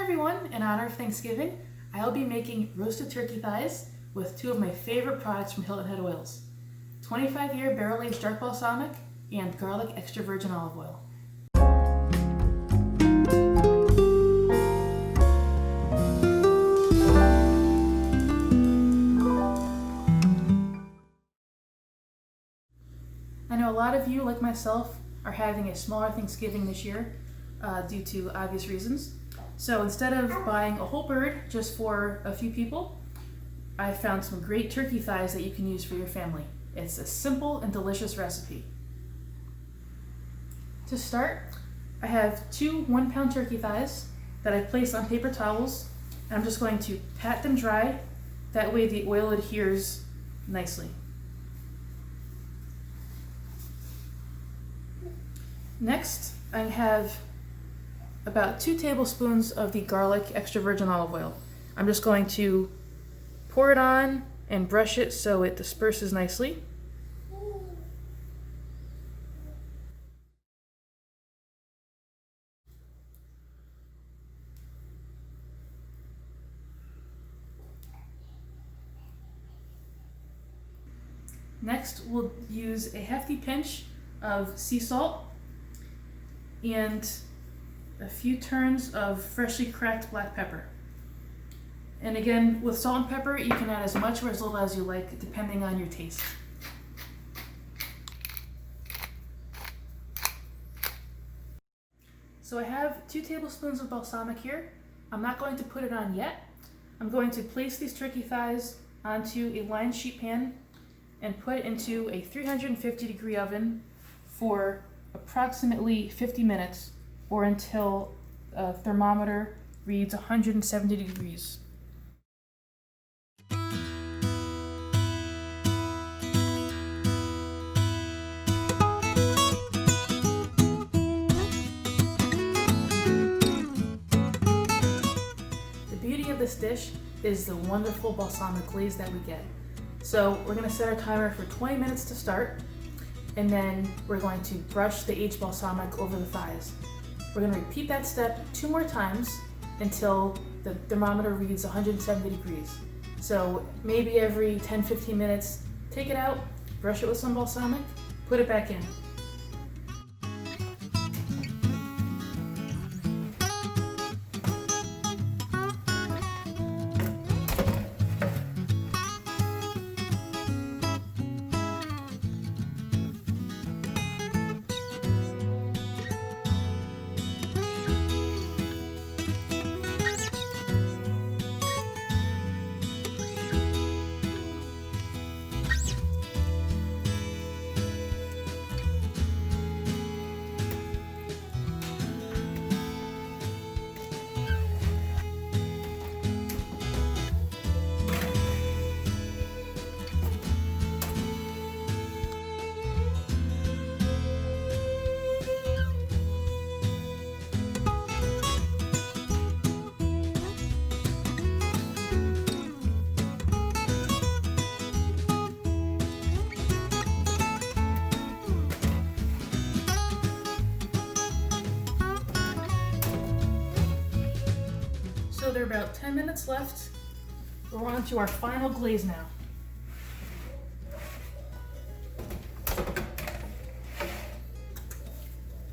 everyone! In honor of Thanksgiving, I will be making roasted turkey thighs with two of my favorite products from Hilton Head Oils: 25-year barrel-aged dark balsamic and garlic extra virgin olive oil. I know a lot of you, like myself, are having a smaller Thanksgiving this year due to obvious reasons. So instead of buying a whole bird just for a few people, I found some great turkey thighs that you can use for your family. It's a simple and delicious recipe. To start, I have two 1-pound turkey thighs that I placed on paper towels, and I'm just going to pat them dry. That way the oil adheres nicely. Next, I have about 2 tablespoons of the garlic extra virgin olive oil. I'm just going to pour it on and brush it so it disperses nicely. Next, we'll use a hefty pinch of sea salt and a few turns of freshly cracked black pepper. And again, with salt and pepper, you can add as much or as little as you like, depending on your taste. So I have 2 tablespoons of balsamic here. I'm not going to put it on yet. I'm going to place these turkey thighs onto a lined sheet pan and put it into a 350-degree oven for approximately 50 minutes, or until a thermometer reads 170 degrees. The beauty of this dish is the wonderful balsamic glaze that we get. So we're going to set our timer for 20 minutes to start, and then we're going to brush the aged balsamic over the thighs. We're going to repeat that step 2 more times until the thermometer reads 170 degrees. So maybe every 10-15 minutes, take it out, brush it with some balsamic, put it back in. So there are about 10 minutes left. We're on to our final glaze now.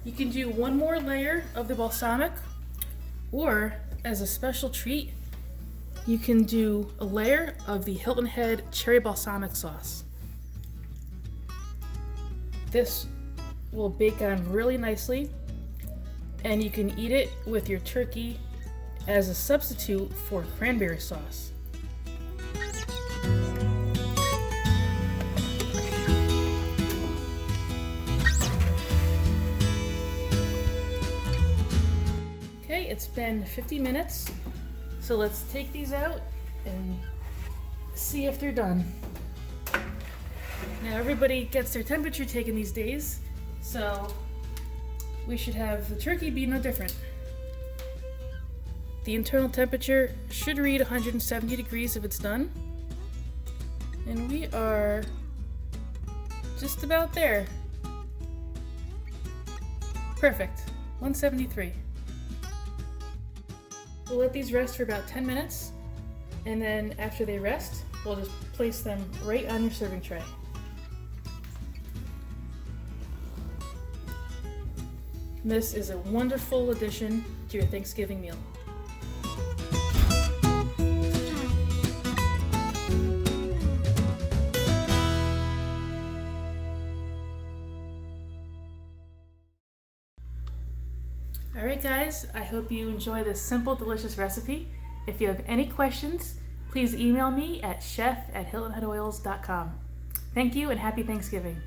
You can do one more layer of the balsamic, or as a special treat, you can do a layer of the Hilton Head Cherry Balsamic Sauce. This will bake on really nicely, and you can eat it with your turkey as a substitute for cranberry sauce. Okay, it's been 50 minutes, so let's take these out and see if they're done. Now everybody gets their temperature taken these days, so we should have the turkey be no different. The internal temperature should read 170 degrees if it's done. And we are just about there. Perfect. 173. We'll let these rest for about 10 minutes, and then after they rest, we'll just place them right on your serving tray. This is a wonderful addition to your Thanksgiving meal. Alright guys, I hope you enjoy this simple, delicious recipe. If you have any questions, please email me at chef@hiltonheadoils.com. Thank you and happy Thanksgiving.